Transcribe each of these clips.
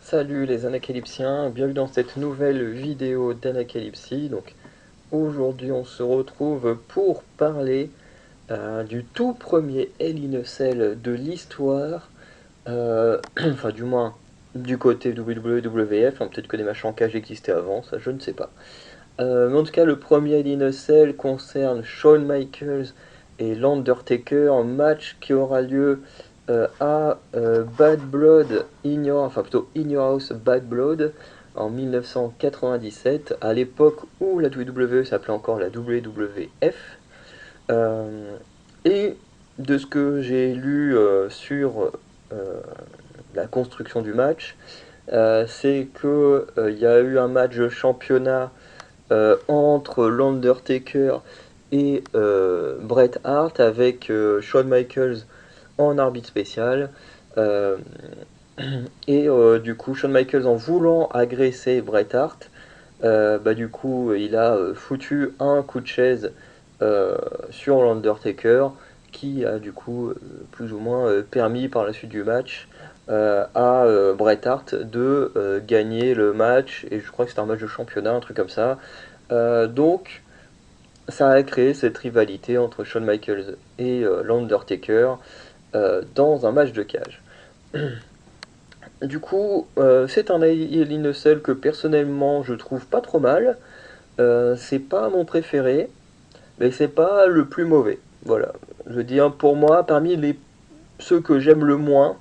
Salut les Anacalypsiens, bienvenue dans cette nouvelle vidéo d'Anacalypsie. Donc aujourd'hui on se retrouve pour parler du tout premier Hell in a Cell de l'histoire, enfin du moins du côté WWF, hein, peut-être que des machins en cage existaient avant, ça je ne sais pas. Mais en tout cas le premier Hell in a Cell concerne Shawn Michaels et l'Undertaker, un match qui aura lieu à Bad Blood enfin plutôt In Your House Bad Blood en 1997, à l'époque où la WWE s'appelait encore la WWF. Euh, et de ce que j'ai lu sur la construction du match, c'est que il y a eu un match de championnat entre l'Undertaker et Bret Hart avec Shawn Michaels en arbitre spécial. Euh, du coup, Shawn Michaels, en voulant agresser Bret Hart, du coup, il a foutu un coup de chaise euh, sur l'Undertaker, qui a du coup plus ou moins permis par la suite du match à Bret Hart de gagner le match, et je crois que c'était un match de championnat, un truc comme ça. Donc, ça a créé cette rivalité entre Shawn Michaels et l'Undertaker dans un match de cage. Du coup, c'est un Hell in a Cell que personnellement je trouve pas trop mal. C'est pas mon préféré, mais c'est pas le plus mauvais. Voilà. Je veux dire, pour moi, parmi ceux que j'aime le moins,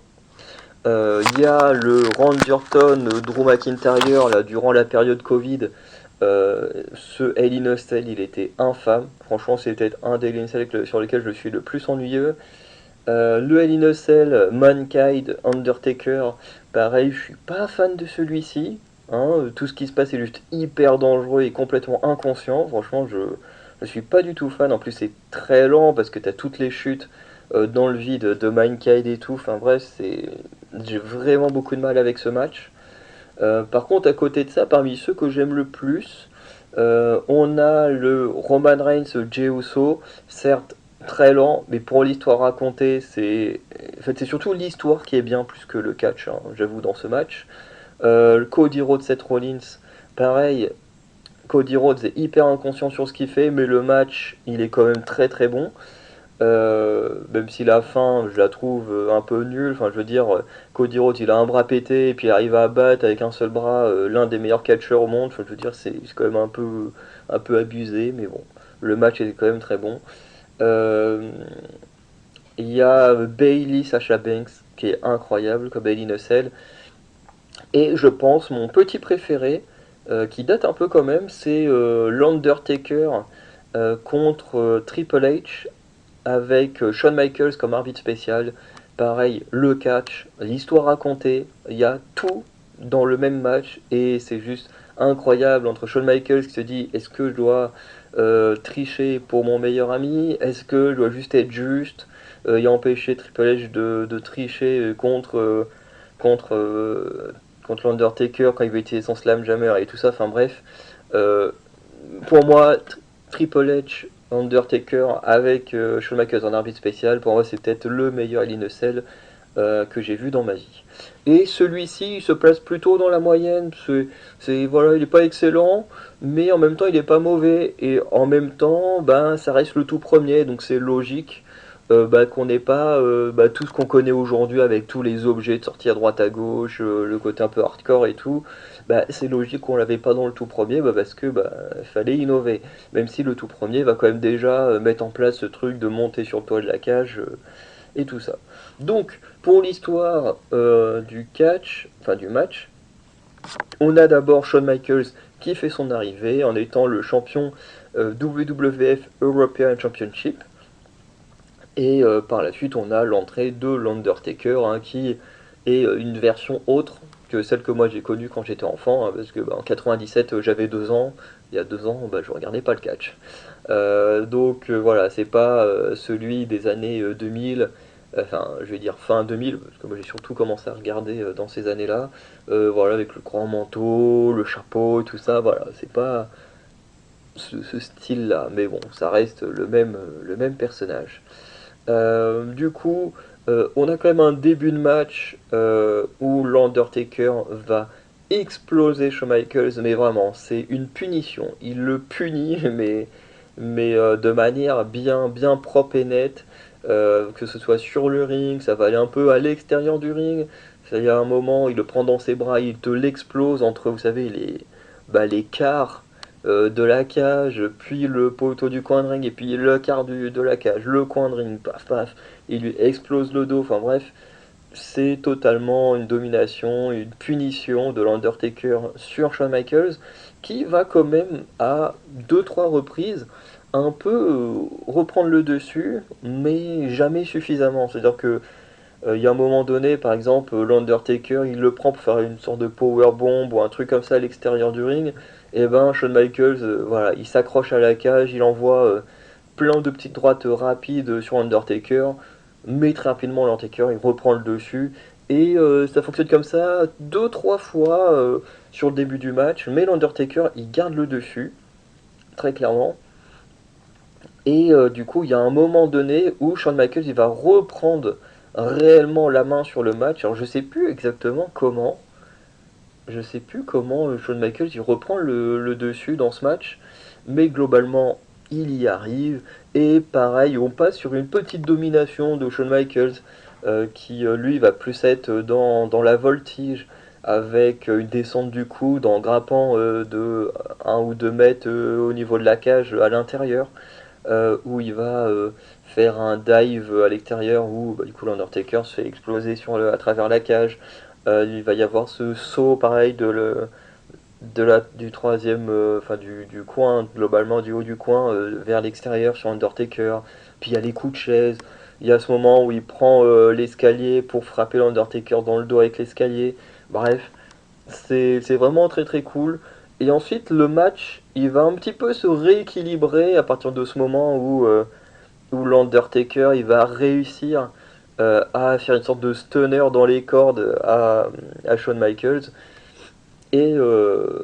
il y a le Randy Orton, Drew McIntyre, là, durant la période Covid. Ce Hell in a Cell, il était infâme. Franchement, c'est peut-être un des Hell in a Cell sur lesquels je suis le plus ennuyeux. Le Hell in a Cell, Mankind, Undertaker, pareil, je suis pas fan de celui-ci. Hein, tout ce qui se passe est juste hyper dangereux et complètement inconscient. Franchement, je suis pas du tout fan. En plus, c'est très lent parce que t'as toutes les chutes dans le vide de Mankind et tout. Enfin bref, j'ai vraiment beaucoup de mal avec ce match. Par contre, à côté de ça, parmi ceux que j'aime le plus, on a le Roman Reigns Jey Uso, certes très lent, mais pour l'histoire racontée, en fait, c'est surtout l'histoire qui est bien plus que le catch, hein, j'avoue, dans ce match. Le Cody Rhodes, Seth Rollins, pareil, Cody Rhodes est hyper inconscient sur ce qu'il fait, mais le match, il est quand même très très bon. Même si la fin, je la trouve un peu nulle. Enfin, je veux dire, Cody Rhodes, il a un bras pété et puis il arrive à abattre avec un seul bras l'un des meilleurs catcheurs au monde. Enfin, je veux dire, c'est quand même un peu abusé, mais bon, le match est quand même très bon. Euh, Il y a Bayley Sasha Banks qui est incroyable comme Bayley Nussel. Et je pense mon petit préféré, qui date un peu quand même, c'est l'Undertaker contre Triple H avec Shawn Michaels comme arbitre spécial. Pareil, le catch, l'histoire racontée, il y a tout dans le même match et c'est juste incroyable entre Shawn Michaels qui se dit est-ce que je dois tricher pour mon meilleur ami, est-ce que je dois juste être juste et empêcher Triple H de tricher contre, contre l'Undertaker quand il veut utiliser son slam jammer et tout ça, enfin bref. Euh, pour moi, Triple H, Undertaker avec Shawn Michaels en arbitre spécial, pour moi c'est peut-être le meilleur Hell in a Cell que j'ai vu dans ma vie. Et celui-ci, il se place plutôt dans la moyenne. Voilà, il n'est pas excellent, mais en même temps, il n'est pas mauvais. Et en même temps, ben, ça reste le tout premier, donc c'est logique qu'on n'ait pas tout ce qu'on connaît aujourd'hui avec tous les objets de sortie à droite à gauche, le côté un peu hardcore et tout. C'est logique qu'on l'avait pas dans le tout premier, parce que fallait innover. Même si le tout premier va quand même déjà mettre en place ce truc de monter sur le toit de la cage et tout ça. Donc, pour l'histoire du catch, enfin du match, on a d'abord Shawn Michaels qui fait son arrivée en étant le champion WWF European Championship. Et par la suite, on a l'entrée de l'Undertaker qui est une version autre que celle que moi j'ai connue quand j'étais enfant, hein, parce que en 97 j'avais 2 ans, il y a 2 ans je regardais pas le catch. Voilà, c'est pas celui des années 2000, enfin je vais dire fin 2000, parce que moi j'ai surtout commencé à regarder dans ces années-là, voilà, avec le grand manteau, le chapeau, tout ça, voilà, c'est pas ce style-là, mais bon, ça reste le même personnage. Du coup, On a quand même un début de match où l'Undertaker va exploser Shawn Michaels, mais vraiment, c'est une punition. Il le punit, mais de manière bien, bien propre et nette, que ce soit sur le ring, ça va aller un peu à l'extérieur du ring. Il y a un moment, il le prend dans ses bras, il te l'explose entre, vous savez, les quarts de la cage, puis le poteau du coin de ring, et puis le quart de la cage, le coin de ring, paf paf, il lui explose le dos, enfin bref, c'est totalement une domination, une punition de l'Undertaker sur Shawn Michaels, qui va quand même à deux trois reprises un peu reprendre le dessus, mais jamais suffisamment. C'est-à-dire que il y a un moment donné, par exemple, l'Undertaker, il le prend pour faire une sorte de powerbomb ou un truc comme ça à l'extérieur du ring. Et ben, Shawn Michaels, voilà, il s'accroche à la cage, il envoie plein de petites droites rapides sur Undertaker, mais très rapidement l'Undertaker il reprend le dessus et ça fonctionne comme ça deux trois fois sur le début du match, mais l'Undertaker il garde le dessus très clairement et du coup il y a un moment donné où Shawn Michaels il va reprendre réellement la main sur le match. Alors je sais plus comment Shawn Michaels il reprend le dessus dans ce match, mais globalement il y arrive. Et pareil, on passe sur une petite domination de Shawn Michaels qui lui va plus être dans la voltige avec une descente du coude en grimpant de 1 ou 2 mètres au niveau de la cage à l'intérieur où il va faire un dive à l'extérieur où bah, du coup l'Undertaker se fait exploser à travers la cage. Il va y avoir ce saut pareil du troisième, enfin du coin, globalement du haut du coin vers l'extérieur sur Undertaker. Puis il y a les coups de chaise. Il y a ce moment où il prend l'escalier pour frapper l'Undertaker dans le dos avec l'escalier. Bref, c'est vraiment très très cool. Et ensuite, le match, il va un petit peu se rééquilibrer à partir de ce moment où l'Undertaker, il va réussir à faire une sorte de stunner dans les cordes à Shawn Michaels. Et, euh,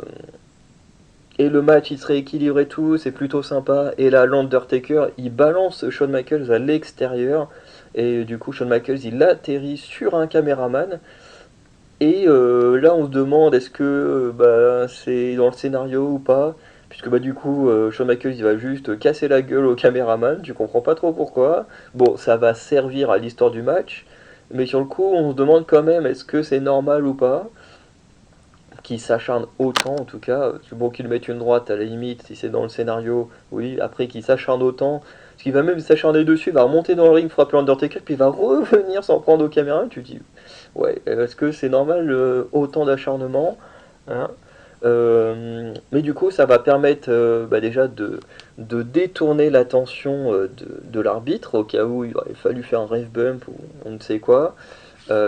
et le match il se rééquilibre et tout, c'est plutôt sympa. Et là, l'Undertaker il balance Shawn Michaels à l'extérieur. Et du coup, Shawn Michaels il atterrit sur un caméraman. Et là, on se demande est-ce que bah, c'est dans le scénario ou pas. Puisque bah, du coup, Shawn Michaels il va juste casser la gueule au caméraman. Tu comprends pas trop pourquoi. Bon, ça va servir à l'histoire du match. Mais sur le coup, on se demande quand même est-ce que c'est normal ou pas qui s'acharne autant en tout cas. C'est bon qu'il mette une droite à la limite si c'est dans le scénario, oui, après qu'il s'acharne autant, parce qu'il va même s'acharner dessus, il va remonter dans le ring, frapper Undertaker, puis il va revenir s'en prendre aux caméras, tu te dis, ouais, est-ce que c'est normal autant d'acharnement hein mais du coup, ça va permettre bah, déjà de détourner l'attention de l'arbitre au cas où il aurait fallu faire un ref bump ou on ne sait quoi.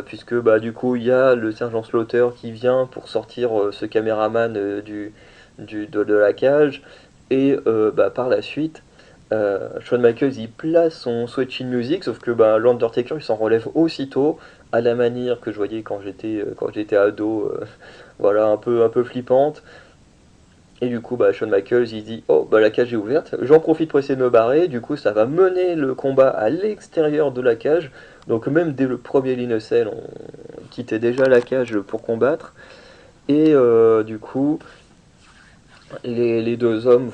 Puisque bah, du coup il y a le sergent Slaughter qui vient pour sortir ce caméraman de la cage et bah, par la suite Shawn Michaels il place son switching music sauf que bah, l'Undertaker il s'en relève aussitôt à la manière que je voyais quand j'étais ado voilà un peu flippante et du coup, bah, Shawn Michaels, il dit, oh, bah, la cage est ouverte, j'en profite pour essayer de me barrer, du coup, ça va mener le combat à l'extérieur de la cage, donc même dès le premier Hell in a Cell, on quittait déjà la cage pour combattre, et du coup, les deux hommes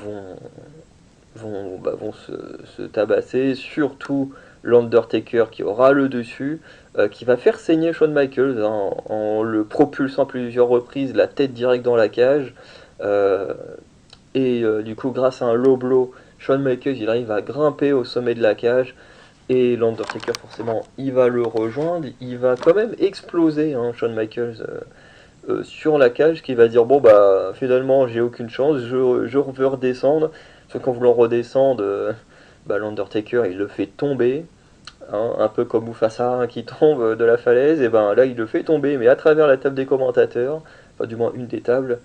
vont se tabasser, surtout l'Undertaker qui aura le dessus, qui va faire saigner Shawn Michaels hein, en le propulsant à plusieurs reprises, la tête directe dans la cage, euh, et du coup, grâce à un low blow, Shawn Michaels il arrive à grimper au sommet de la cage. Et l'Undertaker, forcément, il va le rejoindre. Il va quand même exploser, hein, Shawn Michaels, sur la cage, qui va dire bon, bah, finalement, j'ai aucune chance, je veux redescendre. Sauf qu'en voulant redescendre, bah, l'Undertaker, il le fait tomber. Hein, un peu comme Mufasa hein, qui tombe de la falaise. Et ben là, il le fait tomber, mais à travers la table des commentateurs. Enfin, du moins, une des tables.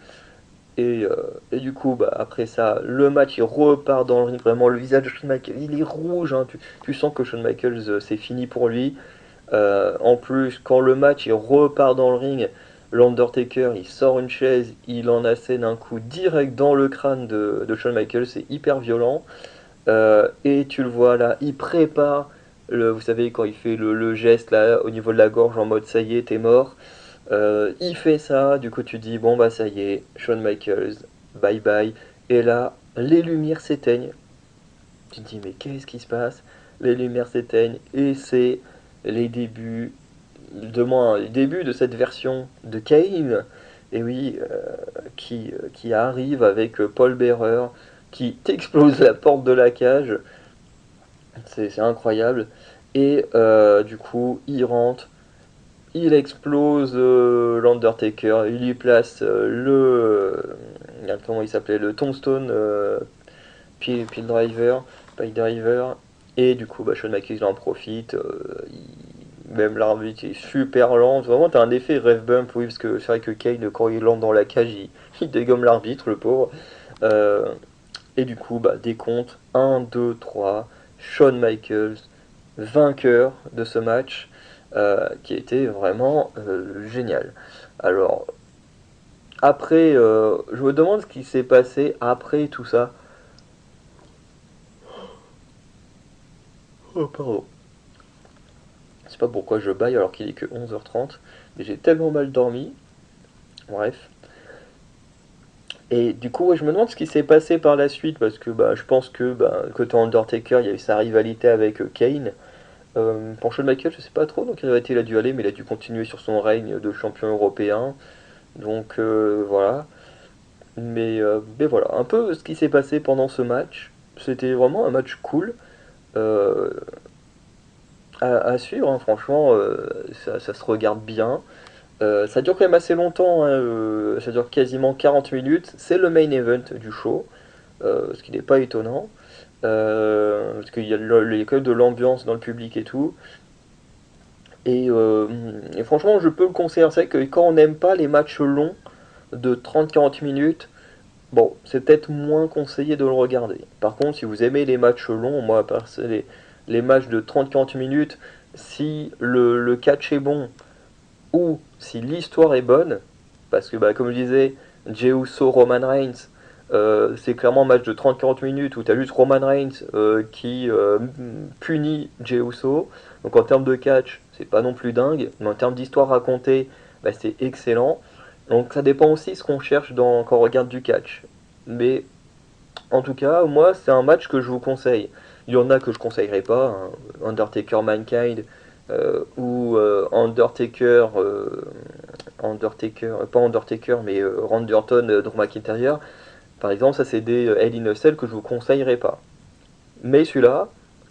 Et du coup, bah, après ça, le match il repart dans le ring. Vraiment, le visage de Shawn Michaels il est rouge. Hein. Tu sens que Shawn Michaels c'est fini pour lui. En plus, quand le match il repart dans le ring, l'Undertaker il sort une chaise, il en assène un coup direct dans le crâne de Shawn Michaels. C'est hyper violent. Et tu le vois là, il prépare Vous savez, quand il fait le geste là au niveau de la gorge en mode ça y est, t'es mort. Il fait ça, du coup tu dis bon bah ça y est, Shawn Michaels, bye bye. Et là, les lumières s'éteignent. Tu te dis mais qu'est-ce qui se passe? Les lumières s'éteignent et c'est les débuts, les débuts de cette version de Kane. Et oui, qui arrive avec Paul Bearer, qui t'explose la porte de la cage. C'est incroyable. Et du coup, il rentre, il explose l'Undertaker, il lui place comment il s'appelait, le Tombstone Pile Driver, Pile Driver. Et du coup, bah, Shawn Michaels il en profite. Même l'arbitre est super lent. Vraiment, t'as un effet rêve bump, oui, parce que c'est vrai que Kane, quand il entre dans la cage, il dégomme l'arbitre, le pauvre. Euh, et du coup, bah, décompte 1, 2, 3. Shawn Michaels, vainqueur de ce match, qui était vraiment génial. Alors, après, je me demande ce qui s'est passé après tout ça. Oh, pardon. Je sais pas pourquoi je baille alors qu'il est que 11h30, mais j'ai tellement mal dormi. Bref. Et du coup, ouais, je me demande ce qui s'est passé par la suite, parce que bah, je pense que bah, côté Undertaker, il y a eu sa rivalité avec Kane. Pour Shawn Michaels, je sais pas trop dans quelle rivalité il a dû aller, mais il a dû continuer sur son règne de champion européen. Donc voilà. Mais voilà, un peu ce qui s'est passé pendant ce match. C'était vraiment un match cool euh, à suivre, hein. Franchement, ça se regarde bien. Ça dure quand même assez longtemps, hein, ça dure quasiment 40 minutes. C'est le main event du show, ce qui n'est pas étonnant. Parce qu'il y a il y a quand même de l'ambiance dans le public et tout. Et franchement, je peux le conseiller. C'est vrai que quand on n'aime pas les matchs longs de 30-40 minutes, bon, c'est peut-être moins conseillé de le regarder. Par contre, si vous aimez les matchs longs, moi, les matchs de 30-40 minutes, si le catch est bon ou si l'histoire est bonne, parce que bah, comme je disais, Jey Uso, Roman Reigns, c'est clairement un match de 30-40 minutes où tu as juste Roman Reigns qui punit Jey Uso. Donc en termes de catch, c'est pas non plus dingue, mais en termes d'histoire racontée, bah, c'est excellent. Donc ça dépend aussi de ce qu'on cherche quand on regarde du catch. Mais en tout cas, moi, c'est un match que je vous conseille. Il y en a que je conseillerais pas, hein. Undertaker Mankind ou pas Undertaker, mais Randy Orton, Drew McIntyre. Par exemple, ça c'est des Hell in a Cell que je vous conseillerais pas. Mais celui-là,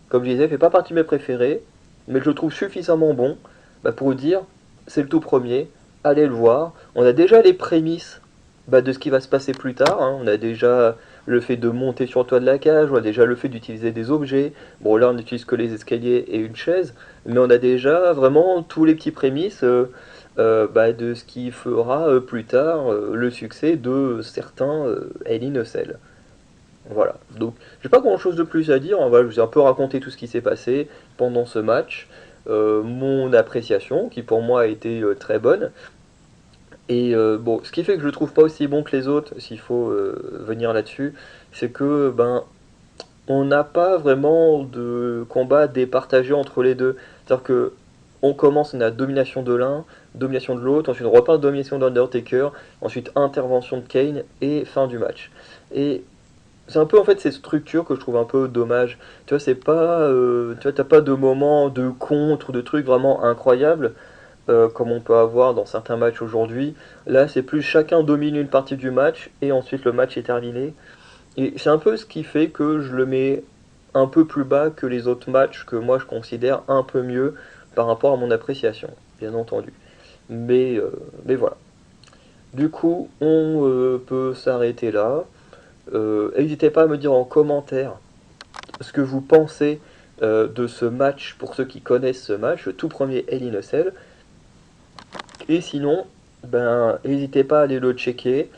comme je disais, fait pas partie de mes préférés, mais je le trouve suffisamment bon bah, pour vous dire, c'est le tout premier, allez le voir. On a déjà les prémices bah, de ce qui va se passer plus tard, hein. On a déjà le fait de monter sur le toit de la cage, on a déjà le fait d'utiliser des objets. Bon là on n'utilise que les escaliers et une chaise, mais on a déjà vraiment tous les petits prémices bah, de ce qui fera plus tard le succès de certains Hell in a Cell. Voilà, donc j'ai pas grand chose de plus à dire, hein. Voilà, je vous ai un peu raconté tout ce qui s'est passé pendant ce match, mon appréciation qui pour moi a été très bonne. Et bon, ce qui fait que je le trouve pas aussi bon que les autres, s'il faut venir là-dessus, c'est que ben on n'a pas vraiment de combat départagé entre les deux. C'est-à-dire que on commence, on a domination de l'un, domination de l'autre, ensuite on repart domination d'Undertaker, ensuite intervention de Kane et fin du match. Et c'est un peu en fait ces structures que je trouve un peu dommage. Tu vois, c'est pas, tu vois, t'as pas de moments de contre, de trucs vraiment incroyables comme on peut avoir dans certains matchs aujourd'hui. Là, c'est plus chacun domine une partie du match et ensuite le match est terminé. Et c'est un peu ce qui fait que je le mets un peu plus bas que les autres matchs que moi je considère un peu mieux par rapport à mon appréciation, bien entendu. Mais, euh, mais voilà. Du coup, on peut s'arrêter là. N'hésitez pas à me dire en commentaire ce que vous pensez de ce match pour ceux qui connaissent ce match, le tout premier Hell in a Cell. Et sinon, ben, n'hésitez pas à aller le checker.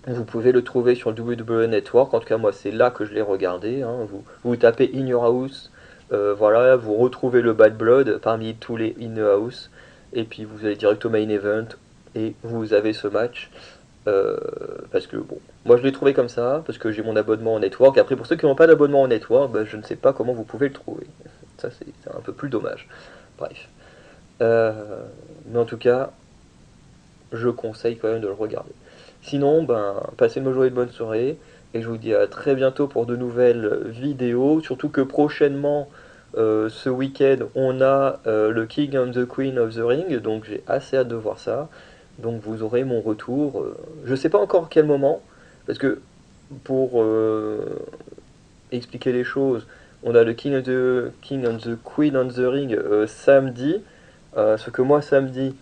Vous pouvez le trouver sur le WWE Network. En tout cas, moi, c'est là que je l'ai regardé, hein. Vous tapez In Your House. Voilà, vous retrouvez le Bad Blood parmi tous les In Your House. Et puis, vous allez direct au main event. Et vous avez ce match. Euh, parce que, bon, moi, je l'ai trouvé comme ça. Parce que j'ai mon abonnement au Network. Après, pour ceux qui n'ont pas d'abonnement au Network, ben, je ne sais pas comment vous pouvez le trouver. Ça c'est un peu plus dommage. Bref. Mais en tout cas, je conseille quand même de le regarder. Sinon, ben, passez une bonne journée, de bonne soirée, et je vous dis à très bientôt pour de nouvelles vidéos, surtout que prochainement, ce week-end, on a le King and the Queen of the Ring, donc j'ai assez hâte de voir ça. Donc vous aurez mon retour. Je sais pas encore quel moment, parce que pour expliquer les choses, on a le King and the Queen on the Ring samedi. Ce que moi samedi,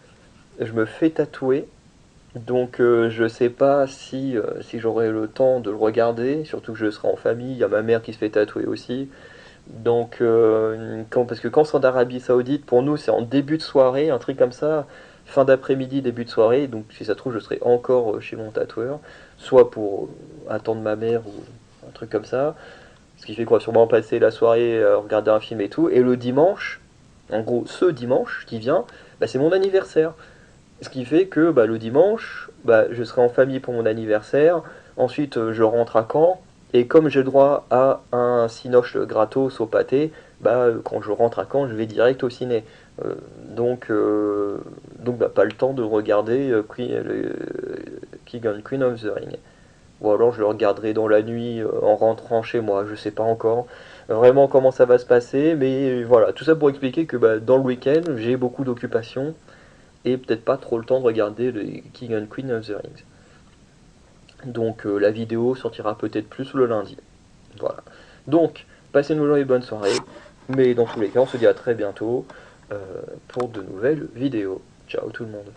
je me fais tatouer. Donc je sais pas si j'aurai le temps de le regarder, surtout que je serai en famille, il y a ma mère qui se fait tatouer aussi. Donc parce que quand c'est en Arabie Saoudite, pour nous c'est en début de soirée, un truc comme ça, fin d'après-midi, début de soirée, donc si ça se trouve je serai encore chez mon tatoueur, soit pour attendre ma mère ou un truc comme ça, ce qui fait qu'on va sûrement passer la soirée à regarder un film et tout, et le dimanche, en gros ce dimanche qui vient, bah, c'est mon anniversaire. Ce qui fait que bah, le dimanche, bah, je serai en famille pour mon anniversaire. Ensuite, je rentre à Caen. Et comme j'ai le droit à un cinoche gratos au pâté, bah, quand je rentre à Caen, je vais direct au ciné. Euh, donc bah, pas le temps de regarder King and Queen of the Ring. Ou alors je le regarderai dans la nuit en rentrant chez moi, je sais pas encore vraiment comment ça va se passer, mais voilà, tout ça pour expliquer que bah, dans le week-end, j'ai beaucoup d'occupations et peut-être pas trop le temps de regarder les King and Queen of the Rings. Donc la vidéo sortira peut-être plus le lundi. Voilà. Donc, passez une bonne journée et bonne soirée. Mais dans tous les cas, on se dit à très bientôt pour de nouvelles vidéos. Ciao tout le monde.